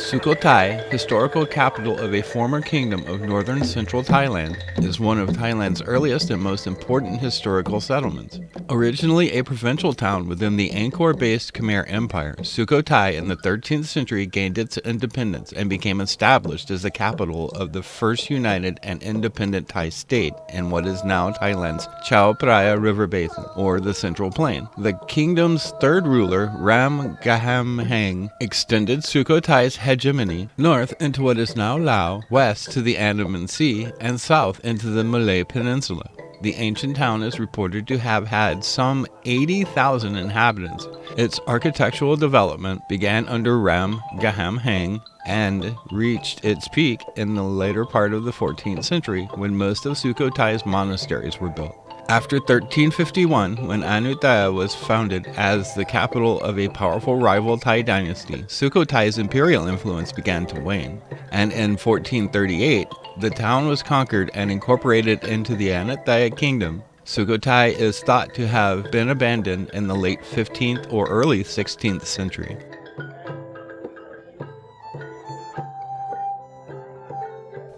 Sukhothai, historical capital of a former kingdom of northern central Thailand, is one of Thailand's earliest and most important historical settlements. Originally a provincial town within the Angkor-based Khmer Empire, Sukhothai in the 13th century gained its independence and became established as the capital of the first united and independent Thai state in what is now Thailand's Chao Phraya River Basin, or the Central Plain. The kingdom's third ruler, Ram Gaham Heng, extended Sukhothai's hegemony north into what is now Laos, west to the Andaman Sea, and south into the Malay Peninsula. The ancient town is reported to have had some 80,000 inhabitants. Its architectural development began under Ram Gaham Heng and reached its peak in the later part of the 14th century when most of Sukhothai's monasteries were built. After 1351, when Ayutthaya was founded as the capital of a powerful rival Thai dynasty, Sukhothai's imperial influence began to wane, and in 1438, the town was conquered and incorporated into the Ayutthaya kingdom. Sukhothai is thought to have been abandoned in the late 15th or early 16th century.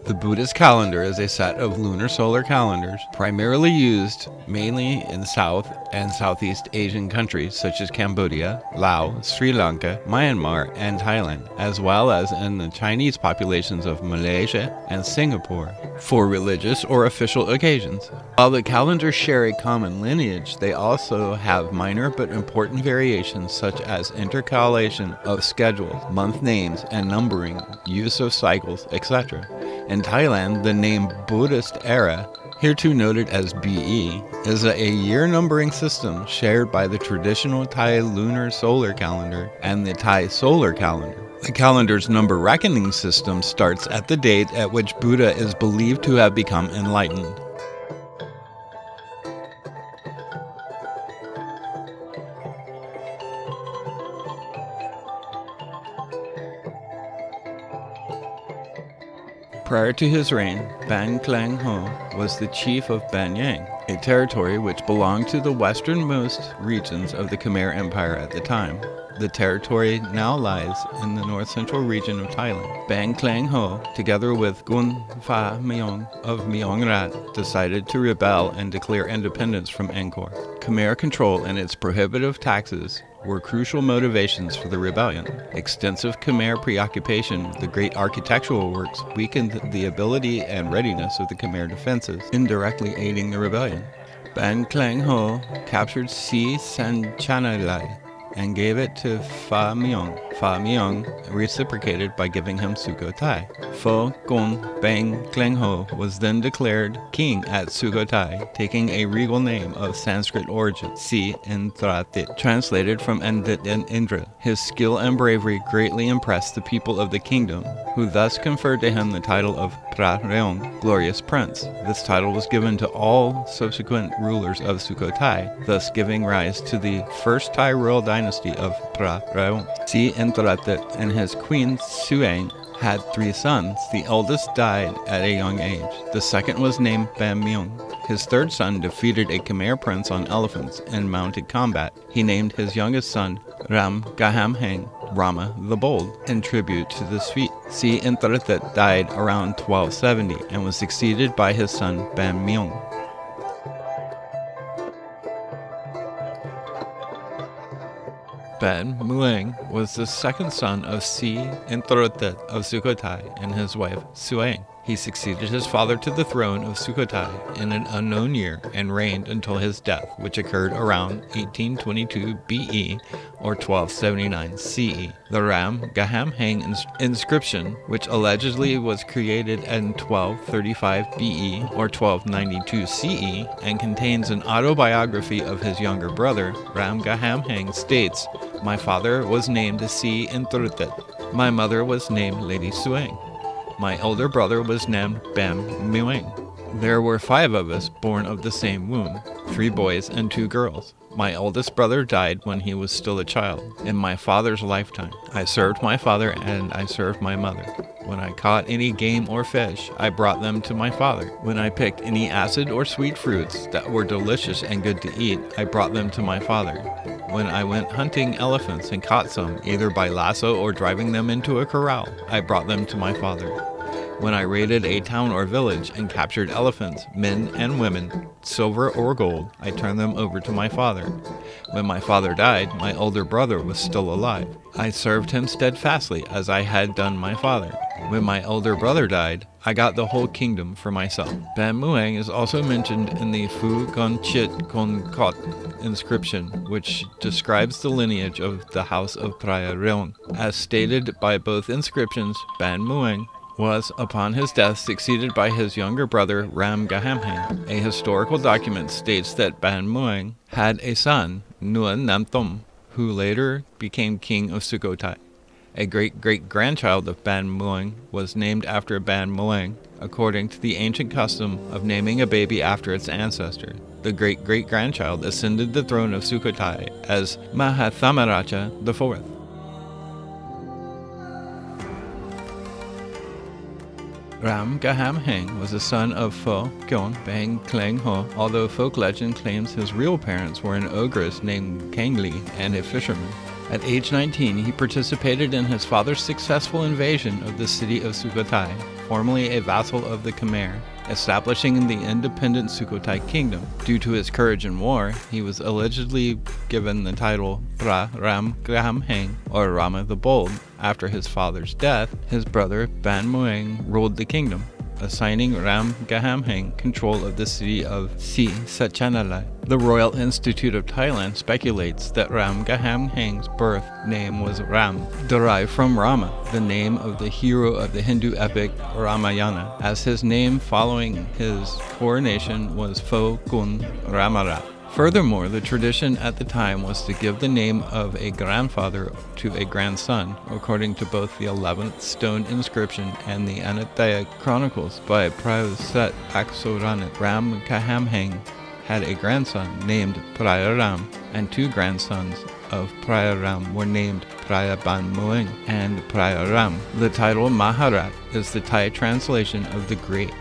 The Buddhist calendar is a set of lunar solar calendars primarily used mainly in South and Southeast Asian countries such as Cambodia, Laos, Sri Lanka, Myanmar, and Thailand, as well as in the Chinese populations of Malaysia and Singapore, for religious or official occasions. While the calendars share a common lineage, they also have minor but important variations such as intercalation of schedules, month names and numbering, use of cycles, etc. In Thailand, the name Buddhist era, hereto noted as BE, is a year numbering system shared by the traditional Thai lunar solar calendar and the Thai solar calendar. The calendar's number reckoning system starts at the date at which Buddha is believed to have become enlightened. Prior to his reign, Ban Kleng Ho was the chief of Ban Yang, a territory which belonged to the westernmost regions of the Khmer Empire at the time. The territory now lies in the north-central region of Thailand. Ban Kleng Ho, together with Gun Pha Myong of Myong Rat, decided to rebel and declare independence from Angkor. Khmer control and its prohibitive taxes were crucial motivations for the rebellion. Extensive Khmer preoccupation with the great architectural works weakened the ability and readiness of the Khmer defenses, indirectly aiding the rebellion. Ban Kleng Ho captured Si Sanchanalai and gave it to Pha Myong. Pha Myong reciprocated by giving him Sukhothai. Pho Kong Bang Kleng Ho was then declared king at Sukhothai, taking a regal name of Sanskrit origin, Si Intratit, translated from Andit and Indra. His skill and bravery greatly impressed the people of the kingdom, who thus conferred to him the title of Phra Ruang, glorious prince. This title was given to all subsequent rulers of Sukhothai, thus giving rise to the first Thai royal dynasty of Phra Ruang. Si Intratit and his queen Suang had 3 sons. The eldest died at a young age. The second was named Ban Myong. His third son defeated a Khmer prince on elephants in mounted combat. He named his youngest son Ram Gaham Heng, Rama the Bold, in tribute to this feat. Si Intratit died around 1270 and was succeeded by his son Ban Myong. Ban Mueng was the second son of Si Intratit of Sukhothai and his wife Suang. He succeeded his father to the throne of Sukhothai in an unknown year and reigned until his death, which occurred around 1822 BE or 1279 CE. The Ram Gaham Heng inscription, which allegedly was created in 1235 BE or 1292 CE and contains an autobiography of his younger brother, Ram Gaham Heng, states, "My father was named Si Intratit. My mother was named Lady Suang. My elder brother was named Ban Mueng. There were 5 of us born of the same womb, 3 boys and 2 girls. My oldest brother died when he was still a child, in my father's lifetime. I served my father and I served my mother. When I caught any game or fish, I brought them to my father. When I picked any acid or sweet fruits that were delicious and good to eat, I brought them to my father. when I went hunting elephants and caught some, either by lasso or driving them into a corral, I brought them to my father. When I raided a town or village and captured elephants, men and women, silver or gold, I turned them over to my father. When my father died, my older brother was still alive. I served him steadfastly as I had done my father. When my older brother died, I got the whole kingdom for myself. Ban Muang is also mentioned in the Phu Gon Chit Kon Kot inscription, which describes the lineage of the house of Phra Ruang. As stated by both inscriptions, Ban Muang was, upon his death, succeeded by his younger brother Ram Gahamheng. A historical document states that Ban Muang had a son, Nuan Namthom, who later became king of Sukhothai. A great-great-grandchild of Ban Muang was named after Ban Muang, according to the ancient custom of naming a baby after its ancestor. The great-great-grandchild ascended the throne of Sukhothai as Mahathamaraja IV. Ram Gahamheng was the son of Pho Kyon Bang Kleng Ho, although folk legend claims his real parents were an ogress named Kangli and a fisherman. At age 19, he participated in his father's successful invasion of the city of Sukhothai, formerly a vassal of the Khmer, establishing the independent Sukhothai kingdom. Due to his courage in war, he was allegedly given the title Phra Ram Gahamheng, or Rama the Bold. After his father's death, his brother Ban Muang ruled the kingdom, assigning Ram Gahamheng control of the city of Si Sachanalai. The Royal Institute of Thailand speculates that Ram Gahamheng's birth name was Ram, derived from Rama, the name of the hero of the Hindu epic Ramayana, as his name following his coronation was Pho Kun Ramarat. Furthermore, the tradition at the time was to give the name of a grandfather to a grandson, according to both the 11th stone inscription and the Anataya Chronicles by Praset Aksoranit. Ram Gahamheng had a grandson named Prayaram, and two grandsons of Prayaram were named Prayaban Muang and Prayaram. The title Maharat is the Thai translation of the Great.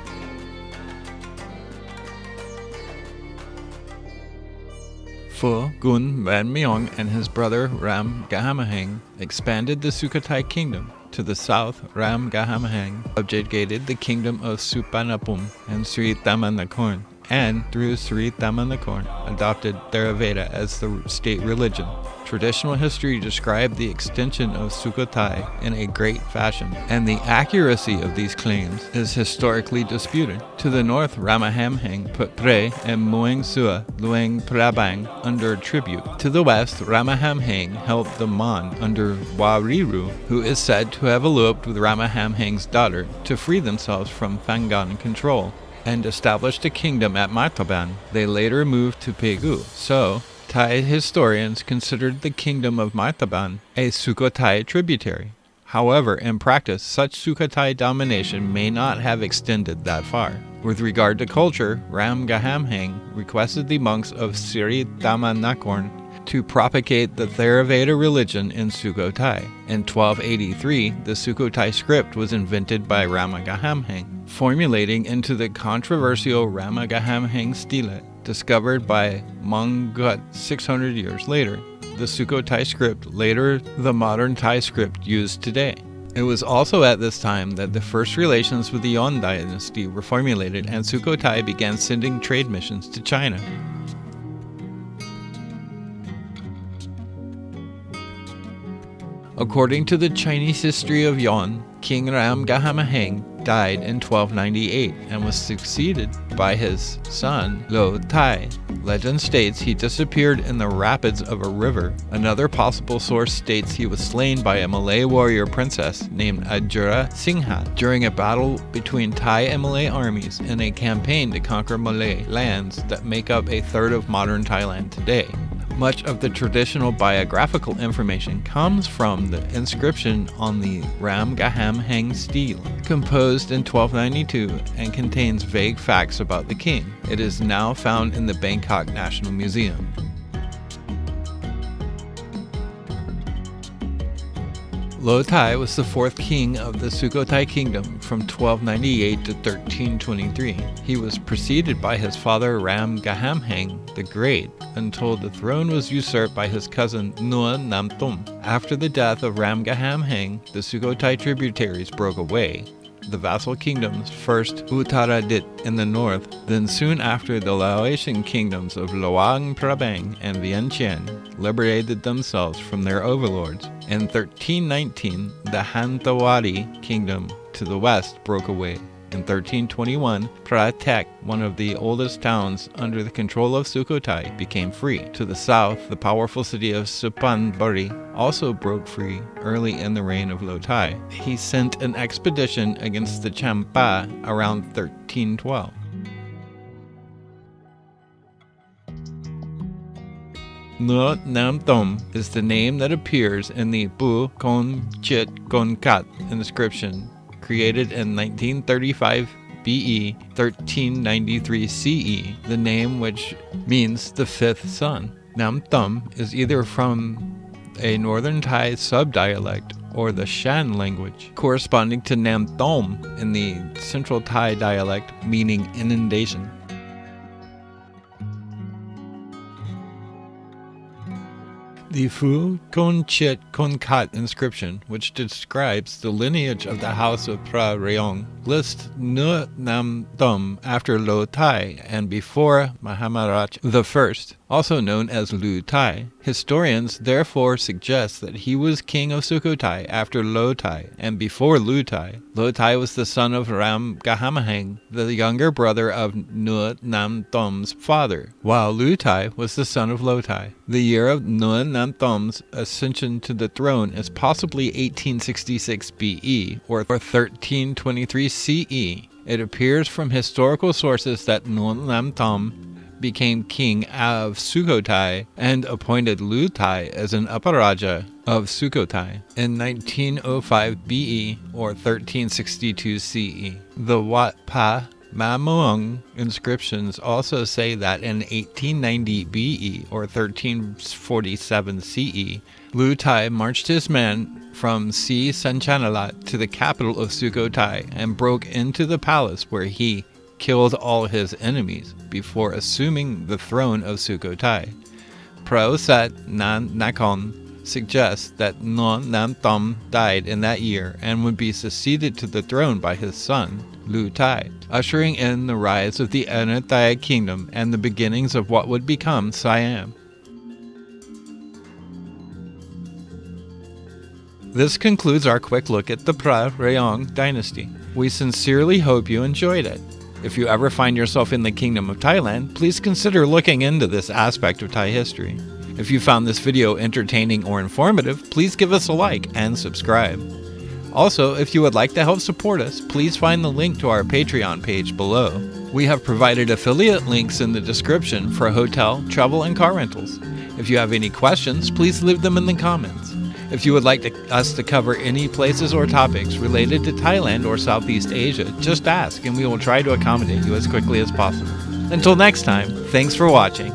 Pho Gun Ban Myong and his brother Ram Gahamheng expanded the Sukhothai kingdom. To the south, Ram Gahamheng subjugated the kingdom of Supanapum and Sri Thamanakorn, and through Sri Thamanakorn adopted Theravada as the state religion. Traditional history described the extension of Sukhothai in a great fashion, and the accuracy of these claims is historically disputed. To the north, Ramahamheng put Pre and Muang Sua Luang Prabang under tribute. To the west, Ramahamheng held the Mon under Wariru, who is said to have eloped with Ramahamheng's daughter to free themselves from Phangan control, and established a kingdom at Martaban. They later moved to Pegu. So, Thai historians considered the kingdom of Martaban a Sukhothai tributary. However, in practice, such Sukhothai domination may not have extended that far. With regard to culture, Ram Gahamheng requested the monks of Sri Thamanakorn to propagate the Theravada religion in Sukhothai. In 1283, the Sukhothai script was invented by Rama Gahamheng, formulating into the controversial Rama Gahamheng stele, discovered by Monggut 600 years later. The Sukhothai script, later the modern Thai script used today. It was also at this time that the first relations with the Yuan dynasty were formulated, and Sukhothai began sending trade missions to China. According to the Chinese history of Yuan, King Ram Gahamheng died in 1298 and was succeeded by his son Lo Tai. Legend states he disappeared in the rapids of a river. Another possible source states he was slain by a Malay warrior princess named Ajura Singha during a battle between Thai and Malay armies in a campaign to conquer Malay lands that make up a third of modern Thailand today. Much of the traditional biographical information comes from the inscription on the Ram Gahamheng stele, composed in 1292 and contains vague facts about the king. It is now found in the Bangkok National Museum. Lotai was the fourth king of the Sukhothai kingdom from 1298 to 1323. He was preceded by his father Ram Gahamheng the Great until the throne was usurped by his cousin Nur Namtum. After the death of Ram Gahamheng, the Sukhothai tributaries broke away. The vassal kingdoms, first Uttaradit in the north, then soon after the Laotian kingdoms of Luang Prabang and Vientiane liberated themselves from their overlords. In 1319, the Hantawadi kingdom to the west broke away. In 1321, Phra Tek, one of the oldest towns under the control of Sukhothai, became free. To the south, the powerful city of Suphanburi also broke free early in the reign of Lotai. He sent an expedition against the Champa around 1312. Nur Nam Thom is the name that appears in the Bu Kon Chit Kon Kat inscription created in 1935 BE, 1393 CE, the name which means the fifth son. Nam Thom is either from a northern Thai subdialect or the Shan language, corresponding to Nam Thom in the central Thai dialect, meaning inundation. The Phu Kon Chit Kon Kat inscription, which describes the lineage of the house of Phra Ruang, lists Nur Nam Thom after Lo Tai and before Mahamaraj I, also known as Lu Tai. Historians therefore suggest that he was king of Sukhothai after Lo Tai and before Lu Tai. Lo Tai was the son of Ram Gahamheng, the younger brother of Nur Nam Thom's father, while Lu Tai was the son of Lo Tai. The year of Nur Nam Thom's ascension to the throne is possibly 1866 BE or 1323 CE. It appears from historical sources that Nur Nam Thom became king of Sukhothai and appointed Lu Tai as an Uparaja of Sukhothai in 1905 BE or 1362 CE. The Wat Pa Mamuang inscriptions also say that in 1890 BE or 1347 CE, Lu Tai marched his men from Si Sanchanalat to the capital of Sukhothai and broke into the palace where he killed all his enemies before assuming the throne of Sukhothai. Praosat Nan Nakon suggests that Non Nam Thom died in that year and would be succeeded to the throne by his son, Lu Tai, ushering in the rise of the Anathai kingdom and the beginnings of what would become Siam. This concludes our quick look at the Phra Ruang dynasty. We sincerely hope you enjoyed it. If you ever find yourself in the Kingdom of Thailand, please consider looking into this aspect of Thai history. If you found this video entertaining or informative, please give us a like and subscribe. Also, if you would like to help support us, please find the link to our Patreon page below. We have provided affiliate links in the description for hotel, travel, and car rentals. If you have any questions, please leave them in the comments. If you would like us to cover any places or topics related to Thailand or Southeast Asia, just ask and we will try to accommodate you as quickly as possible. Until next time, thanks for watching.